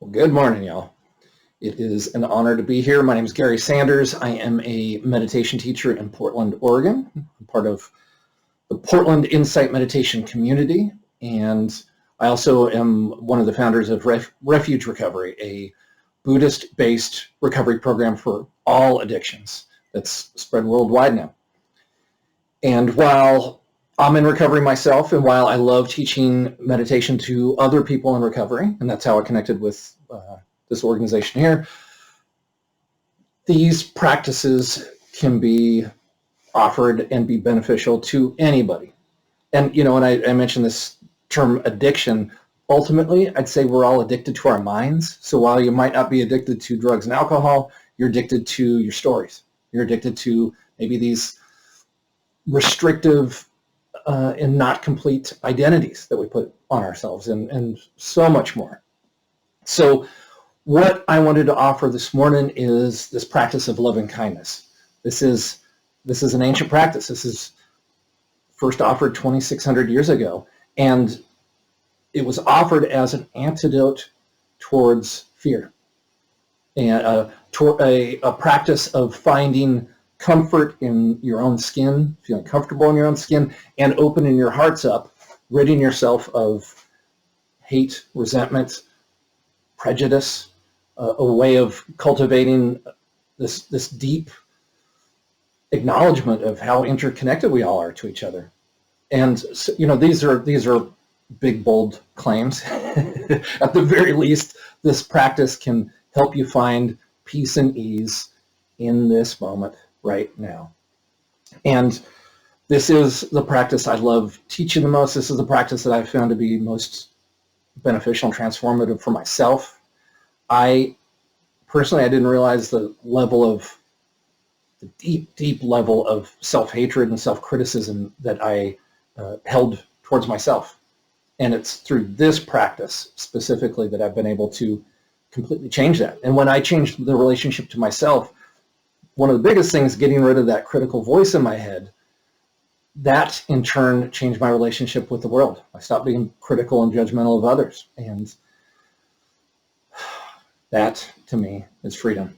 Well, good morning, y'all. It is an honor to be here. My name is Gary Sanders. I am a meditation teacher in Portland, Oregon. I'm part of the Portland Insight Meditation community, and I also am one of the founders of Refuge Recovery, a Buddhist-based recovery program for all addictions that's spread worldwide now. And while I'm in recovery myself, and while I love teaching meditation to other people in recovery, and that's how I connected with this organization here, these practices can be offered and be beneficial to anybody. And, and I mentioned this term addiction. Ultimately, I'd say we're all addicted to our minds. So while you might not be addicted to drugs and alcohol, you're addicted to your stories. You're addicted to maybe these restrictive and not complete identities that we put on ourselves, and so much more. So what I wanted to offer this morning is this practice of loving kindness. This is an ancient practice. This is first offered 2,600 years ago, and it was offered as an antidote towards fear, and a practice of finding comfort in your own skin, feeling comfortable in your own skin, and opening your hearts up, ridding yourself of hate, resentment, prejudice, a way of cultivating this deep acknowledgement of how interconnected we all are to each other. And these are big, bold claims. At the very least, this practice can help you find peace and ease in this moment right now. And this is the practice I love teaching the most. This is the practice that I've found to be most beneficial and transformative for myself. I didn't realize the deep level of self-hatred and self-criticism that I held towards myself. And it's through this practice specifically that I've been able to completely change that. And when I changed the relationship to myself, one of the biggest things, getting rid of that critical voice in my head, that in turn changed my relationship with the world. I stopped being critical and judgmental of others. And that, to me, is freedom.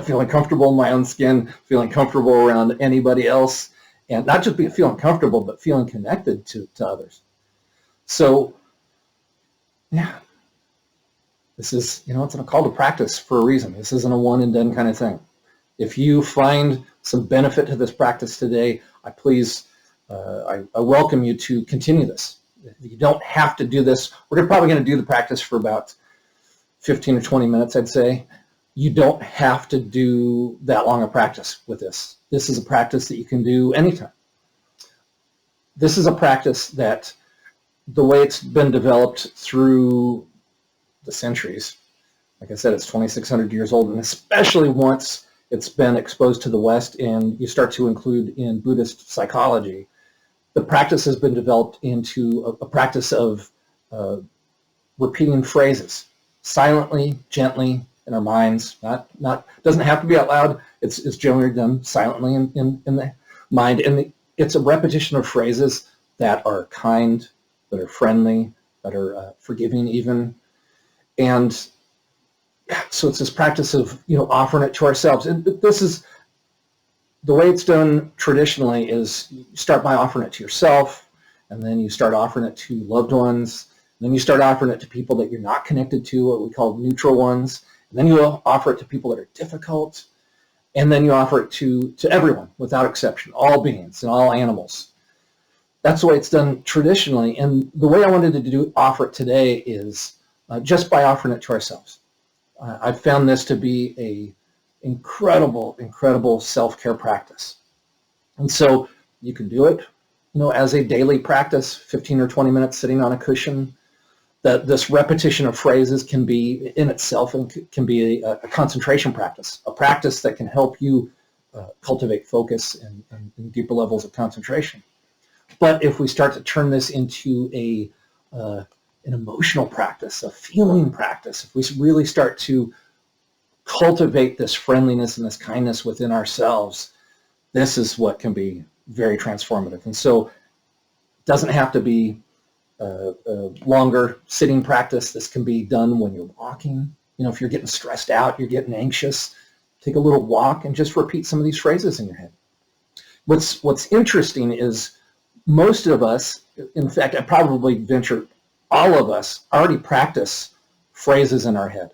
Feeling comfortable in my own skin, feeling comfortable around anybody else, and not just feeling comfortable, but feeling connected to others. So, yeah, this is, it's a call to practice for a reason. This isn't a one and done kind of thing. If you find some benefit to this practice today, I welcome you to continue this. You don't have to do this. We're probably going to do the practice for about 15 or 20 minutes, I'd say. You don't have to do that long a practice with this. This is a practice that you can do anytime. This is a practice that, the way it's been developed through the centuries, like I said, it's 2,600 years old, and especially once it's been exposed to the West and you start to include in Buddhist psychology, the practice has been developed into a practice of repeating phrases silently, gently in our minds. Not doesn't have to be out loud. It's generally done silently in the mind, and it's a repetition of phrases that are kind, that are friendly, that are forgiving even. And so it's this practice of offering it to ourselves. And this is the way it's done traditionally. Is you start by offering it to yourself, and then you start offering it to loved ones, and then you start offering it to people that you're not connected to, what we call neutral ones, and then you offer it to people that are difficult, and then you offer it to everyone without exception, all beings and all animals. That's the way it's done traditionally, and the way I wanted to offer it today is just by offering it to ourselves. I've found this to be a incredible self-care practice. And so you can do it, as a daily practice, 15 or 20 minutes sitting on a cushion. That this repetition of phrases can be in itself and can be a concentration practice, a practice that can help you cultivate focus and deeper levels of concentration. But if we start to turn this into an emotional practice, a feeling practice, if we really start to cultivate this friendliness and this kindness within ourselves, this is what can be very transformative. And so it doesn't have to be longer sitting practice. This can be done when you're walking. If you're getting stressed out, you're getting anxious, take a little walk and just repeat some of these phrases in your head. What's interesting is most of us, in fact, I probably venture all of us already practice phrases in our head.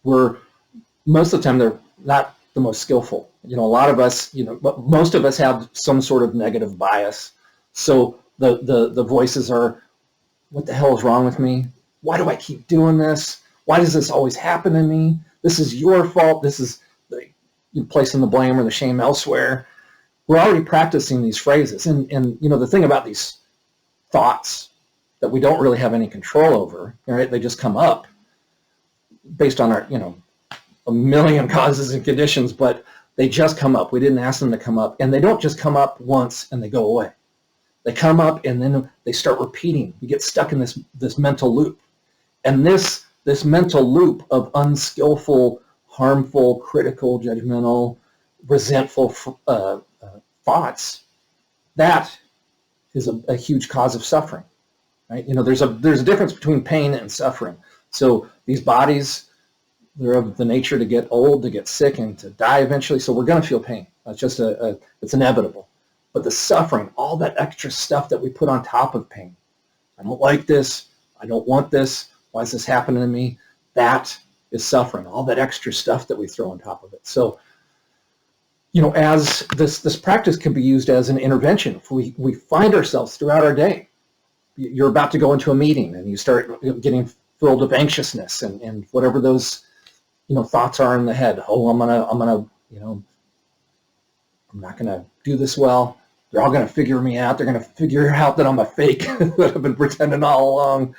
Most of the time they're not the most skillful. A lot of us, most of us have some sort of negative bias. So the voices are, what the hell is wrong with me? Why do I keep doing this? Why does this always happen to me? This is your fault. This is placing the blame or the shame elsewhere. We're already practicing these phrases. And the thing about these thoughts that we don't really have any control over, right? They just come up based on our, a million causes and conditions, but they just come up. We didn't ask them to come up. And they don't just come up once and they go away. They come up and then they start repeating. You get stuck in this mental loop. And this mental loop of unskillful, harmful, critical, judgmental, resentful thoughts, that is a huge cause of suffering, right? There's a difference between pain and suffering. So these bodies, they're of the nature to get old, to get sick, and to die eventually. So we're going to feel pain. That's just it's inevitable. But the suffering, all that extra stuff that we put on top of pain, I don't like this, I don't want this, why is this happening to me? That is suffering, all that extra stuff that we throw on top of it. So, as this practice can be used as an intervention. If we find ourselves throughout our day, you're about to go into a meeting and you start getting filled with anxiousness and whatever those, thoughts are in the head. Oh, I'm not gonna do this well. They're all going to figure me out. They're going to figure out that I'm a fake, that I've been pretending all along.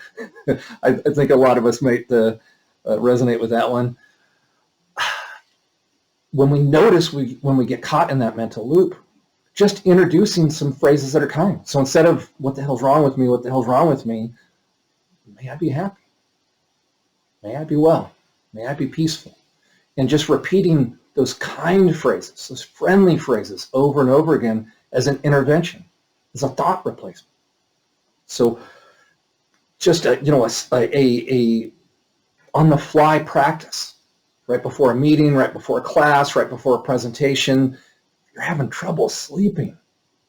I think a lot of us might resonate with that one. When we notice, when we get caught in that mental loop, just introducing some phrases that are kind. So instead of, what the hell's wrong with me? What the hell's wrong with me? May I be happy? May I be well? May I be peaceful? And just repeating those kind phrases, those friendly phrases over and over again as an intervention, as a thought replacement. So just a on-the-fly practice, right before a meeting, right before a class, right before a presentation. You're having trouble sleeping,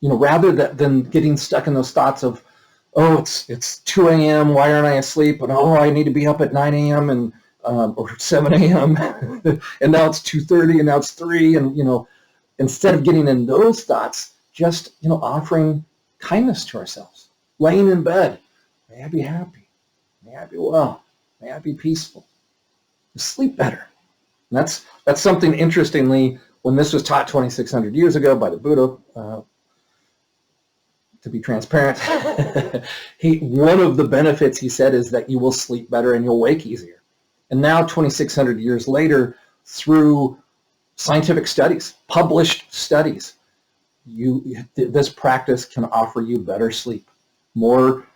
rather than getting stuck in those thoughts of, oh, it's 2 a.m., why aren't I asleep? And oh, I need to be up at 9 a.m. and or 7 a.m. and now it's 2:30 and now it's 3, and instead of getting in those thoughts, just offering kindness to ourselves, laying in bed. May I be happy? May I be well? May I be peaceful? Sleep better. And that's something, interestingly, when this was taught 2,600 years ago by the Buddha, to be transparent, one of the benefits, he said, is that you will sleep better and you'll wake easier. And now 2,600 years later, through scientific studies, published studies, this practice can offer you better sleep, more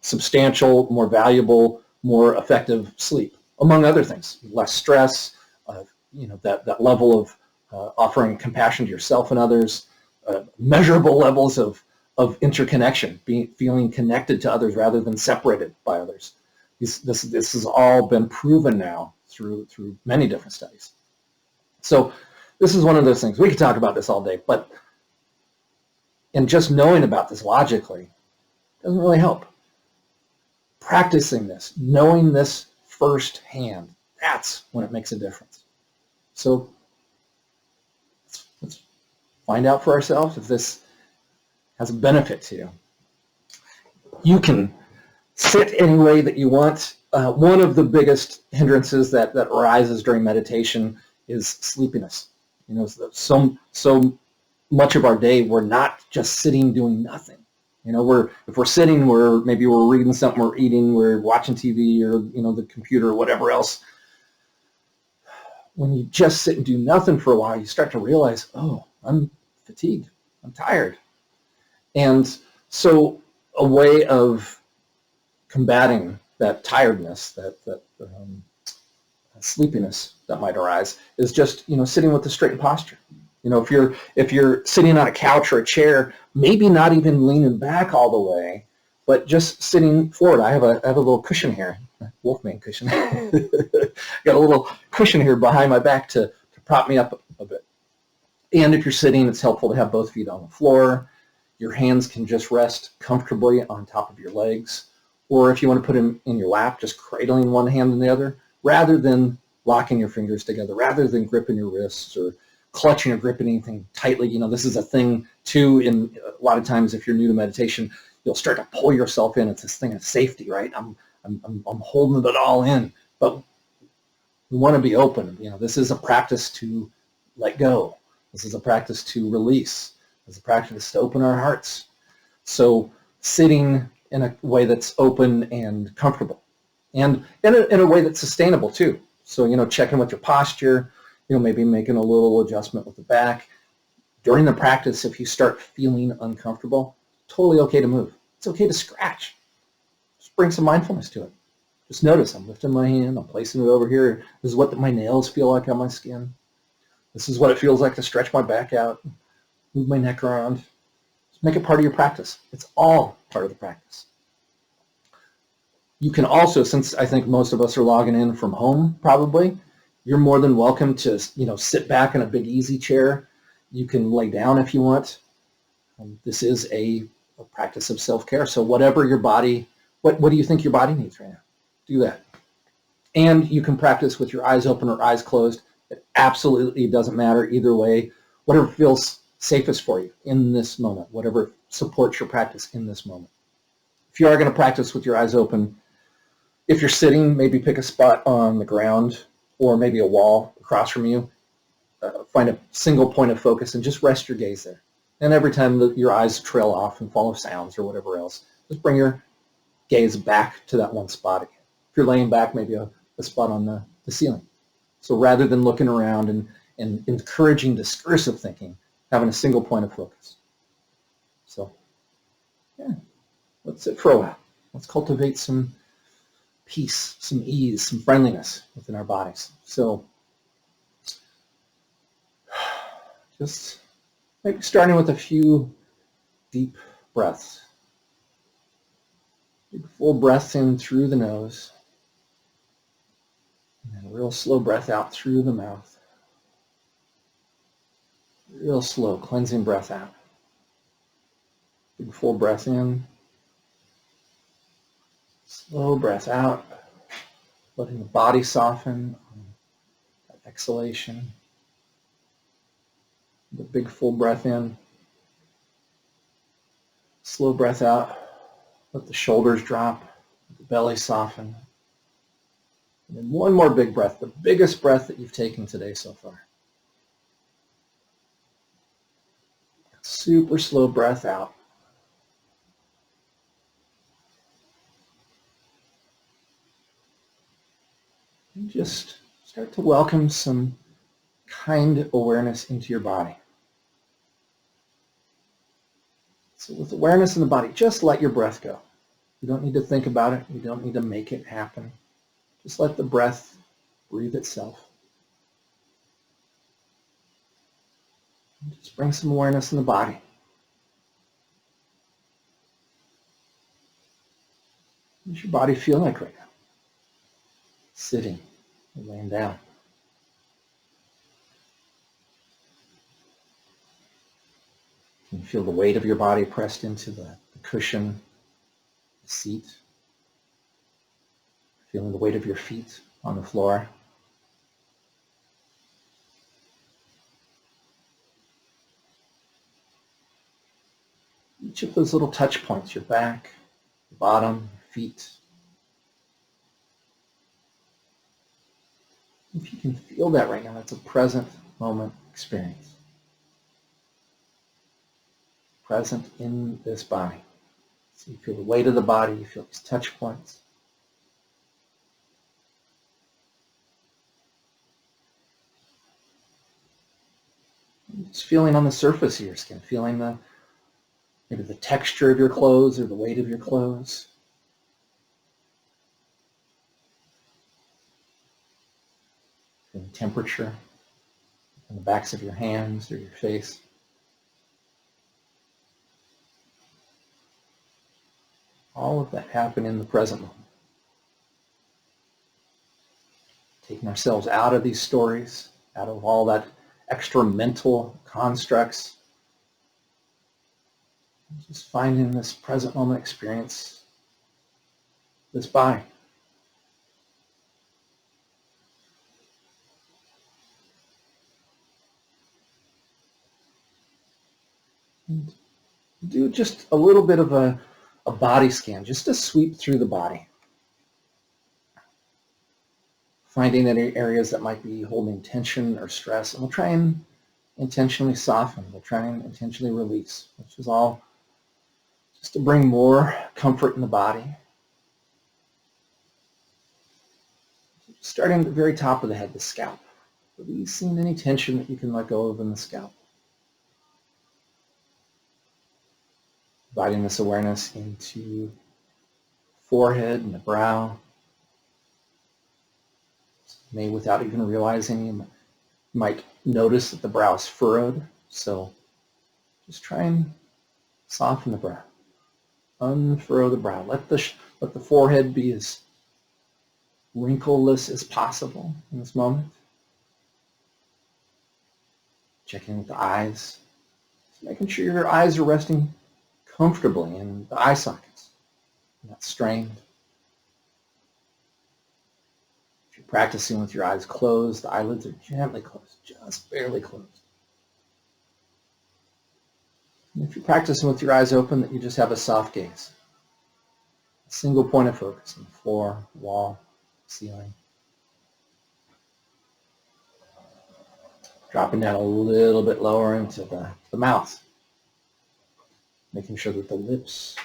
substantial, more valuable, more effective sleep, among other things. Less stress, that level of offering compassion to yourself and others, measurable levels of interconnection, feeling connected to others rather than separated by others. This has all been proven now through many different studies. So this is one of those things. We could talk about this all day, but and just knowing about this logically doesn't really help. Practicing this, knowing this firsthand, that's when it makes a difference. So let's find out for ourselves if this has a benefit to you. You can sit any way that you want. One of the biggest hindrances that arises during meditation is sleepiness. So much of our day, we're not just sitting doing nothing. If we're sitting, maybe we're reading something, we're eating, we're watching TV or the computer or whatever else. When you just sit and do nothing for a while, you start to realize, oh, I'm fatigued, I'm tired. And so a way of combating that tiredness, that sleepiness that might arise, is just sitting with a straightened posture. You know, if you're sitting on a couch or a chair, maybe not even leaning back all the way, but just sitting forward. I have a little cushion here, Wolfman cushion. Got a little cushion here behind my back to prop me up a bit. And if you're sitting, it's helpful to have both feet on the floor. Your hands can just rest comfortably on top of your legs. Or if you want to put them in your lap, just cradling one hand in the other, rather than locking your fingers together, rather than gripping your wrists or clutching or gripping anything tightly. You know, this is a thing too. In a lot of times, if you're new to meditation, you'll start to pull yourself in. It's this thing of safety, right? I'm holding it all in, but we want to be open. You know, this is a practice to let go. This is a practice to release. This is a practice to open our hearts. So sitting in a way that's open and comfortable, and in a way that's sustainable too. So, you know, checking with your posture, you know, maybe making a little adjustment with the back. During the practice, if you start feeling uncomfortable, totally okay to move. It's okay to scratch. Just bring some mindfulness to it. Just notice I'm lifting my hand, I'm placing it over here. This is what my nails feel like on my skin. This is what it feels like to stretch my back out, move my neck around. Just make it part of your practice. It's all part of the practice. You can also, since I think most of us are logging in from home probably, you're more than welcome to, you know, sit back in a big easy chair. You can lay down if you want. This is a practice of self-care. So whatever your body, what do you think your body needs right now? Do that. And you can practice with your eyes open or eyes closed. It absolutely doesn't matter either way. Whatever feels safest for you in this moment, whatever supports your practice in this moment. If you are going to practice with your eyes open, if you're sitting, maybe pick a spot on the ground or maybe a wall across from you. Find a single point of focus and just rest your gaze there. And every time your eyes trail off and follow sounds or whatever else, just bring your gaze back to that one spot again. If you're laying back, maybe a spot on the ceiling. So rather than looking around and encouraging discursive thinking, having a single point of focus. So, yeah, let's sit for a while. Let's cultivate some peace, some ease, some friendliness within our bodies. So just maybe starting with a few deep breaths. Big full breaths in through the nose. And then a real slow breath out through the mouth. Real slow, cleansing breath out. Big full breath in. Slow breath out. Letting the body soften on that exhalation. The big full breath in. Slow breath out. Let the shoulders drop. Let the belly soften. And then one more big breath, the biggest breath that you've taken today so far. Super slow breath out. And just start to welcome some kind awareness into your body. So with awareness in the body, just let your breath go. You don't need to think about it. You don't need to make it happen. Just let the breath breathe itself. And just bring some awareness in the body. What does your body feel like right now? Sitting or laying down. Can you feel the weight of your body pressed into the cushion, the seat? Feeling the weight of your feet on the floor. Each of those little touch points, your back, your bottom, your feet. If you can feel that right now, that's a present moment experience. Present in this body. So you feel the weight of the body, you feel these touch points. Just feeling on the surface of your skin, feeling maybe the texture of your clothes or the weight of your clothes. Feeling temperature on the backs of your hands or your face. All of that happen in the present moment. Taking ourselves out of these stories, out of all that extra mental constructs. Just finding this present moment experience, this body. And do just a little bit of a body scan, just to sweep through the body. Finding any areas that might be holding tension or stress, and we'll try and intentionally soften. We'll try and intentionally release, which is all just to bring more comfort in the body. Starting at the very top of the head, the scalp. Releasing any tension that you can let go of in the scalp. Inviting this awareness into forehead and the brow. Maybe without even realizing, you might notice that the brow is furrowed. So just try and soften the brow. Unfurrow the brow. Let the forehead be as wrinkleless as possible in this moment. Checking with the eyes. Just making sure your eyes are resting comfortably in the eye sockets, not strained. If you're practicing with your eyes closed, the eyelids are gently closed, just barely closed. And if you're practicing with your eyes open, that you just have a soft gaze. A single point of focus on the floor, wall, ceiling. Dropping down a little bit lower into the mouth. Making sure that the lips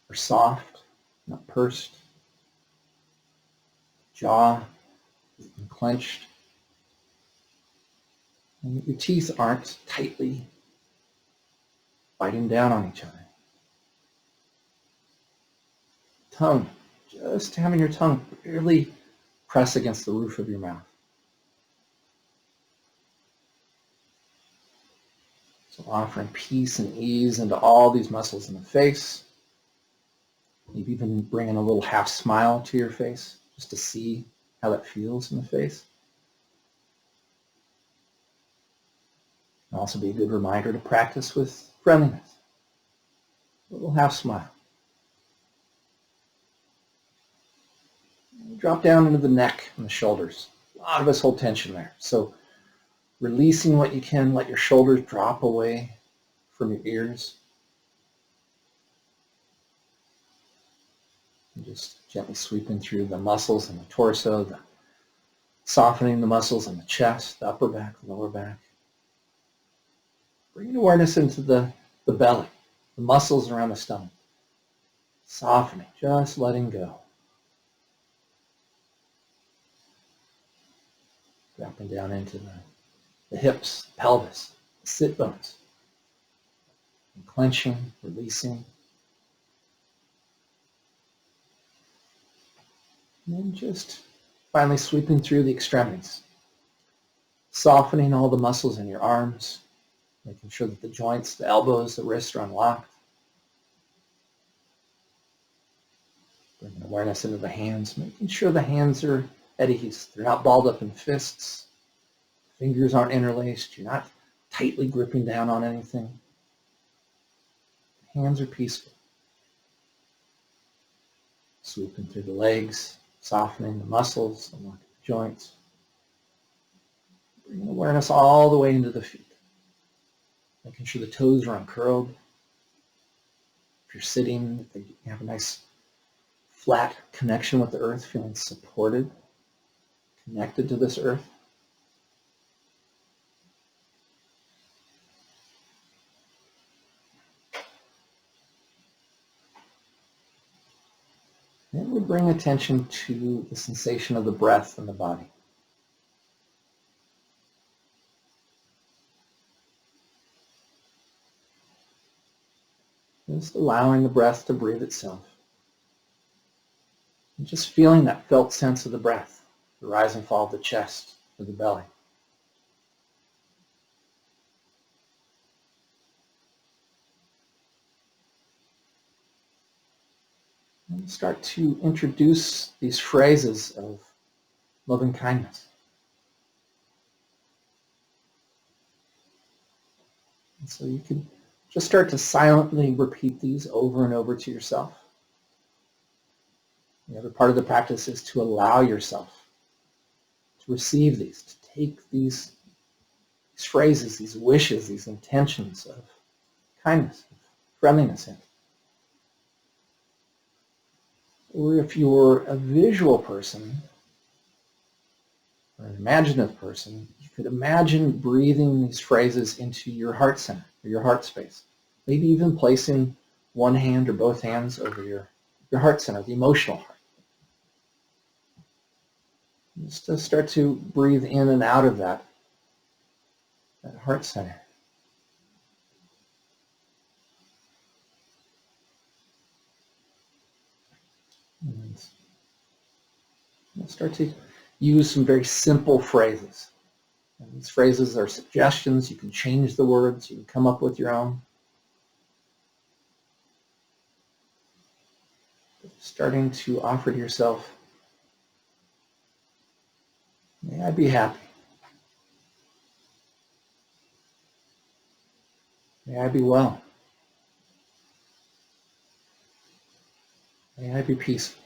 are soft, not pursed. Jaw isn't clenched. And that your teeth aren't tightly biting down on each other. Tongue, just having your tongue barely press against the roof of your mouth. So offering peace and ease into all these muscles in the face. Maybe even bringing a little half smile to your face, just to see how that feels in the face. Can also be a good reminder to practice with friendliness. A little half smile. Drop down into the neck and the shoulders. A lot of us hold tension there. So releasing what you can, let your shoulders drop away from your ears. And just gently sweeping through the muscles in the torso, softening the muscles in the chest, the upper back, lower back. Bringing awareness into the belly, the muscles around the stomach. Softening, just letting go. Dropping down into the hips, the pelvis, the sit bones. And clenching, releasing. And then just finally sweeping through the extremities. Softening all the muscles in your arms. Making sure that the joints, the elbows, the wrists are unlocked. Bringing awareness into the hands. Making sure the hands are at ease. They're not balled up in fists. Fingers aren't interlaced. You're not tightly gripping down on anything. The hands are peaceful. Sweeping through the legs, softening the muscles, unlocking the joints. Bringing awareness all the way into the feet. Making sure the toes are uncurled. If you're sitting, you have a nice flat connection with the earth, feeling supported, connected to this earth. Then we bring attention to the sensation of the breath in the body. Just allowing the breath to breathe itself. And just feeling that felt sense of the breath, the rise and fall of the chest, of the belly. Start to introduce these phrases of loving kindness. And so you can just start to silently repeat these over and over to yourself. The other part of the practice is to allow yourself to receive these, to take these phrases, these wishes, these intentions of kindness, of friendliness in. Or if you're a visual person, or an imaginative person, you could imagine breathing these phrases into your heart center, or your heart space. Maybe even placing one hand or both hands over your heart center, the emotional heart. Just to start to breathe in and out of that heart center. And we'll start to use some very simple phrases. And these phrases are suggestions. You can change the words. You can come up with your own. Starting to offer to yourself, may I be happy. May I be well. May I be peaceful.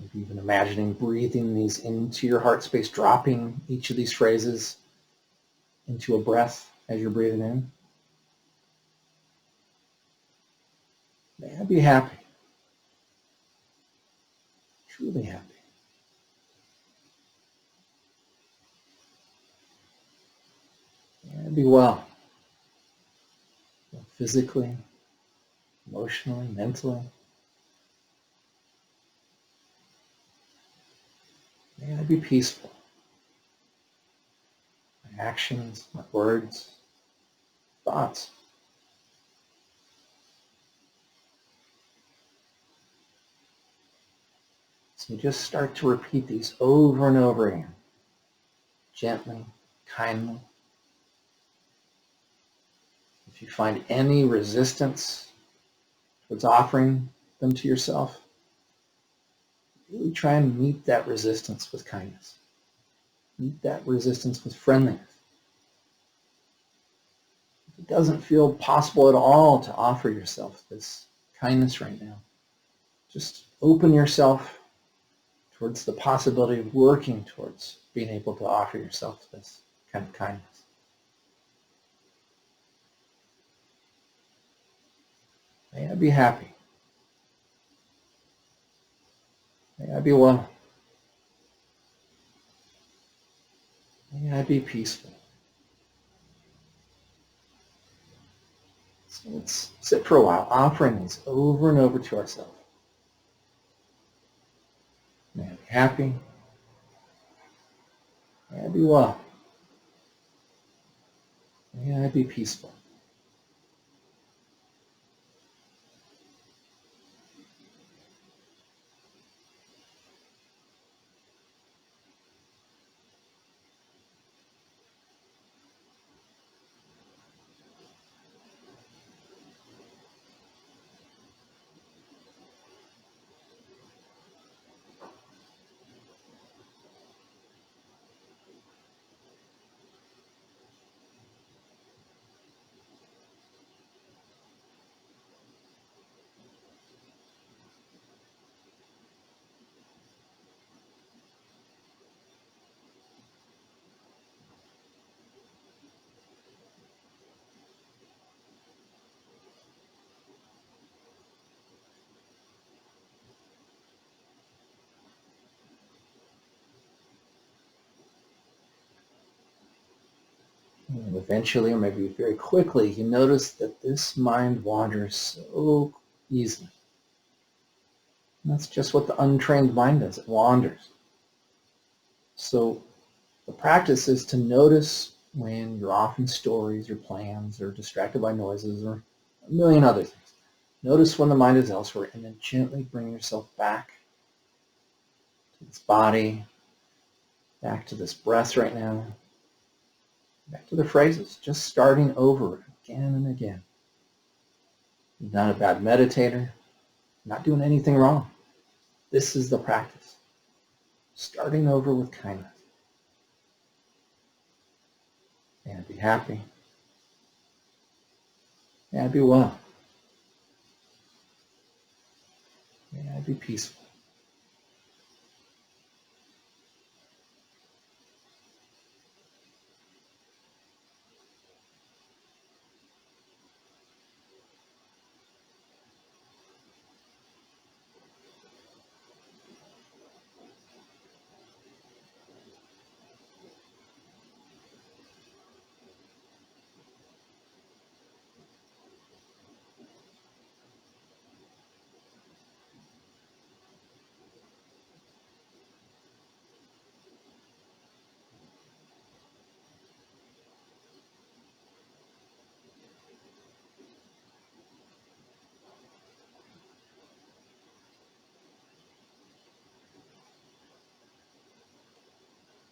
Maybe even imagining breathing these into your heart space, dropping each of these phrases into a breath as you're breathing in. May I be happy. Truly happy. May I be well. Physically, emotionally, mentally. May I be peaceful. My actions, my words, thoughts. So you just start to repeat these over and over again. Gently, kindly. If you find any resistance towards offering them to yourself, really try and meet that resistance with kindness. Meet that resistance with friendliness. If it doesn't feel possible at all to offer yourself this kindness right now, just open yourself towards the possibility of working towards being able to offer yourself this kind of kindness. May I be happy. May I be well. May I be peaceful. So let's sit for a while, offering these over and over to ourselves. May I be happy. May I be well. May I be peaceful. And eventually, or maybe very quickly, you notice that this mind wanders so easily. And that's just what the untrained mind does. It wanders. So the practice is to notice when you're off in stories or plans or distracted by noises or a million other things. Notice when the mind is elsewhere and then gently bring yourself back to this body, back to this breath right now, back to the phrases, just starting over again and again. not a bad meditator, not doing anything wrong. This is the practice. Starting over with kindness. May I be happy. May I be well. May I be peaceful.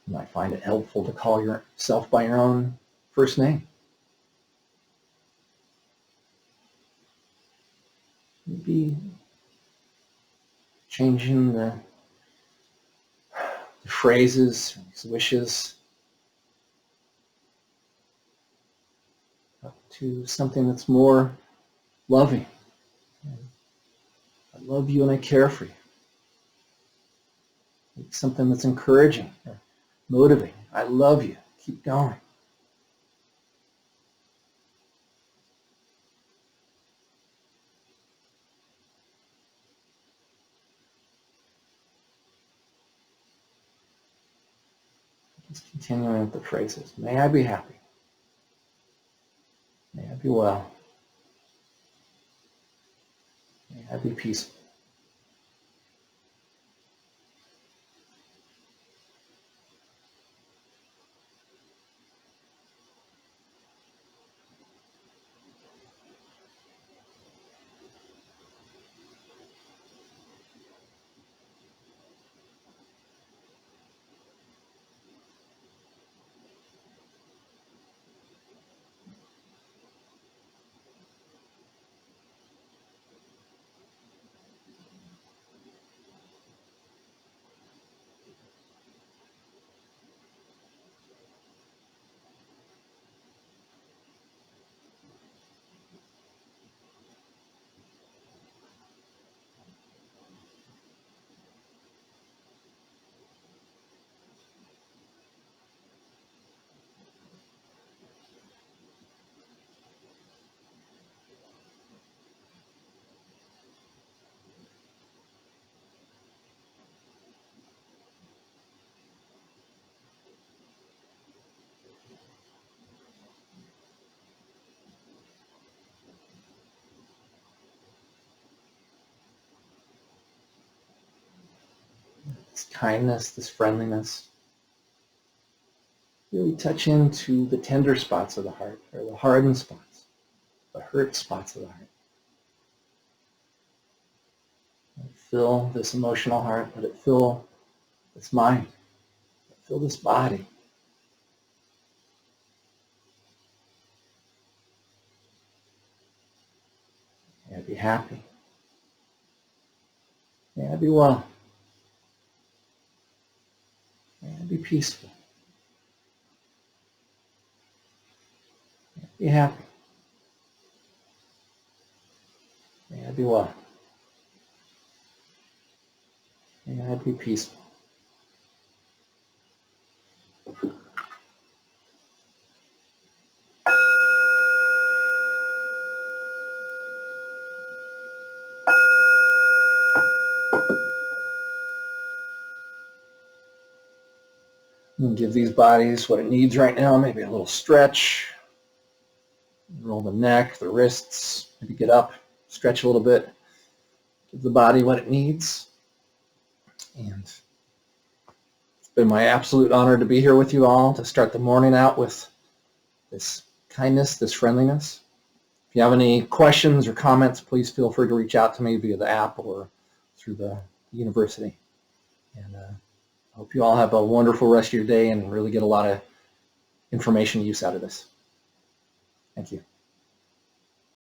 You might find it helpful to call yourself by your own first name. Maybe changing the phrases, these wishes, up to something that's more loving. I love you and I care for you. Maybe something that's encouraging or motivating. I love you. Keep going. Just continuing with the phrases. May I be happy. May I be well. May I be peaceful. This kindness, this friendliness, really touch into the tender spots of the heart, or the hardened spots, the hurt spots of the heart. And fill this emotional heart, let it fill this mind, fill this body. May I be happy. May I be well. May I be peaceful. May I be happy. May I be well. May I be peaceful. And give these bodies what it needs right now, maybe a little stretch. Roll the neck, the wrists, maybe get up, stretch a little bit. Give the body what it needs. And it's been my absolute honor to be here with you all, to start the morning out with this kindness, this friendliness. If you have any questions or comments, please feel free to reach out to me via the app or through the university. And I hope you all have a wonderful rest of your day and really get a lot of information use out of this. Thank you.